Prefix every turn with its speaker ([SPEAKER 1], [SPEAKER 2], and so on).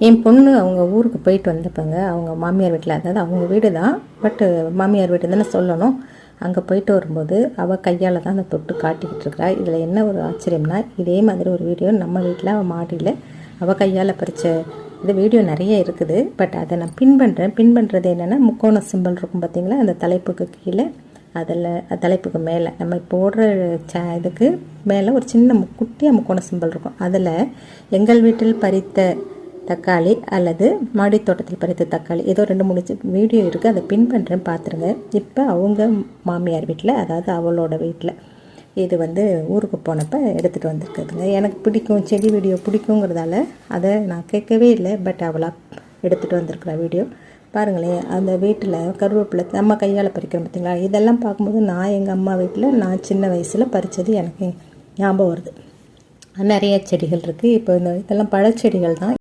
[SPEAKER 1] என் பொண்ணு அவங்க ஊருக்கு போயிட்டு வந்தப்பாங்க, அவங்க மாமியார் வீட்டில், அதாவது அவங்க வீடு தான், பட்டு மாமியார் வீடு தானே சொல்லணும். அங்கே போயிட்டு வரும்போது அவள் கையால் தான் அந்த தொட்டு காட்டிக்கிட்டு இருக்கிறா. இதில் என்ன ஒரு ஆச்சரியம்னா, இதே மாதிரி ஒரு வீடியோ நம்ம வீட்டில் அவள் மாடியில் அவள் கையால் பறித்த இது வீடியோ நிறைய இருக்குது. பட் அதை நான் பின் பண்ணுறது என்னென்னா, முக்கோண சிம்பிள் இருக்கும் பார்த்திங்களா, அந்த தலைப்புக்கு கீழே, அதில் தலைப்புக்கு மேலே நம்ம போடுற இதுக்கு மேலே ஒரு சின்ன குட்டியாக முக்கோண சிம்பிள் இருக்கும். அதில் எங்கள் வீட்டில் பறித்த தக்காளி அல்லது மாடி தோட்டத்தில் பறித்த தக்காளி, ஏதோ 2-3 வீடியோ இருக்குது, அதை பின் பண்ணுறேன், பார்த்துருங்க. இப்போ அவங்க மாமியார் வீட்டில், அதாவது அவளோட வீட்டில் இது ஊருக்கு போனப்போ எடுத்துகிட்டு வந்திருக்குதுங்க. எனக்கு பிடிக்கும், செடி வீடியோ பிடிக்குங்கிறதால அதை நான் கேட்கவே இல்லை. பட் அவளாக எடுத்துகிட்டு வந்திருக்கிற வீடியோ பாருங்களேன். அந்த வீட்டில் கருவேப்பிலை நம்ம கையால் பறிக்கிறோம் பார்த்திங்களா, இதெல்லாம் பார்க்கும்போது நான் எங்கள் அம்மா வீட்டில் நான் சின்ன வயசில் பறித்தது எனக்கு ஞாபகம் வருது. நிறைய செடிகள் இருக்குது. இப்போ இதெல்லாம் பழச்செடிகள் தான்.